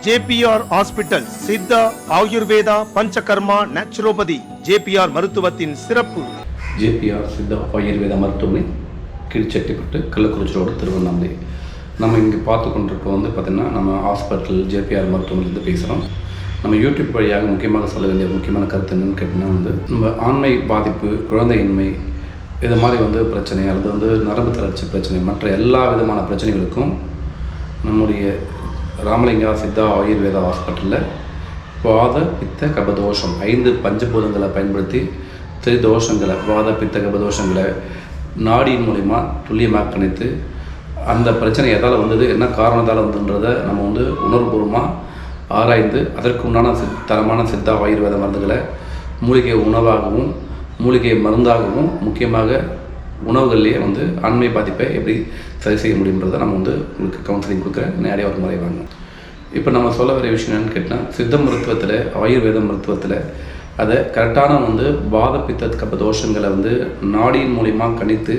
JPR Hospital Siddha Ayurveda Panchakarma naturopathy JPR மருத்துவத்தின் சிறப்பு. JPR Siddha Ayurveda மருத்துவமனை கீழ்ச்செட்டிப்பட்டு கள்ளக்குறிச்சி ரோடு திருவண்ணாமலை. நம்ம இங்கே பார்த்து கொண்டிருக்க பார்த்திங்கன்னா நம்ம ஹாஸ்பிட்டல் JPR மருத்துவமனையிலேருந்து பேசுகிறோம். நம்ம யூடியூப் வழியாக முக்கியமாக சொல்ல வேண்டிய முக்கியமான கருத்து என்னென்னு கேட்டிங்கன்னா நம்ம ஆண்மை பாதிப்பு, குழந்தையின்மை, இது மாதிரி பிரச்சனை அல்லது நரம்பு தளர்ச்சி பிரச்சனை, மற்ற எல்லா விதமான பிரச்சனைகளுக்கும் நம்முடைய ராமலிங்கா சித்தா ஆயுர்வேதா ஹாஸ்பிட்டலில் வாத பித்த கபதோஷம் 5 பஞ்சபூதங்களை பயன்படுத்தி திரிதோஷங்களை, வாத பித்த கபதோஷங்களை நாடியின் மூலிமா துல்லியமாக கணித்து அந்த பிரச்சனை எதால் வந்தது, என்ன காரணத்தால் வந்ததுன்றதை நம்ம உணர்வுபூர்வமாக ஆராய்ந்து அதற்கு உண்டான தரமான சித்தா ஆயுர்வேத மருந்துகளை மூலிகை உணவாகவும் மூலிகை மருந்தாகவும் முக்கியமாக உணவுகள்லேயே ஆண்மை பாதிப்பை எப்படி சரி செய்ய முடியுன்றதை நம்ம உங்களுக்கு கவுன்சிலிங் கொடுக்குறேன். நேரடியாக ஒரு முறை வாங்க. இப்போ நம்ம சொல்ல வர விஷயம் என்னென்னு கேட்டால், சித்த மருத்துவத்தில் ஆயுர்வேத மருத்துவத்தில் அதை கரெக்டான வாத பித்த கப தோஷங்களை நாடியின் மூலிமா கணித்து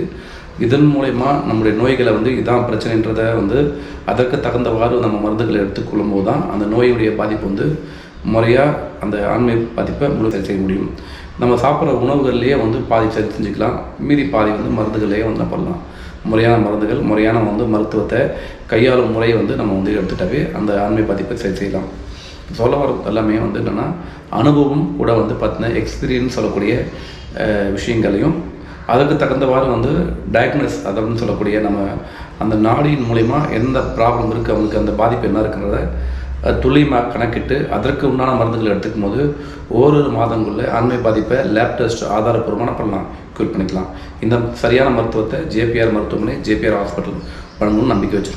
இதன் மூலயமா நம்முடைய நோய்களை இதான் பிரச்சனைன்றதை அதற்கு தகுந்தவாறு நம்ம மருந்துகளை எடுத்துக்கொள்ளும் போது தான் அந்த நோயுடைய பாதிப்பு முறையாக அந்த ஆண்மை பாதிப்பை சரி செய்ய முடியும். நம்ம சாப்பிட்ற உணவுகள்லேயே பாதி சரி செஞ்சுக்கலாம், மீதி பாதி மருந்துகள்லேயே என்ன பண்ணலாம். முறையான மருந்துகள், முறையான மருத்துவத்தை கையாளும் முறையை நம்ம எடுத்துட்டாவே அந்த ஆண்மை பாதிப்பை சரி செய்யலாம். சொல்ல வர எல்லாமே என்னென்னா அனுபவம் கூட பார்த்தினா எக்ஸ்பீரியன்ஸ் சொல்லக்கூடிய விஷயங்களையும் அதுக்கு தகுந்தவாறு டயக்னோஸ் அதை சொல்லக்கூடிய நம்ம அந்த நாடியின் மூலிமா எந்த ப்ராப்ளம் இருக்குது, அவங்களுக்கு அந்த பாதிப்பு என்ன இருக்குன்றத துல்லியமாக கணக்கிட்டு அதற்கு உண்டான மருந்துகளை எடுத்துக்கும் போது ஓரிரு மாதங்களில் ஆண்மை பாதிப்பை லேப் டெஸ்ட் ஆதாரப்பூர்வமான பண்ணலாம், க்யூர் பண்ணிக்கலாம். இந்த சரியான மருத்துவத்தை JPR மருத்துவமனை JPR ஹாஸ்பிட்டல் வழங்கணும்னு நம்பிக்கை வச்சுருக்கோம்.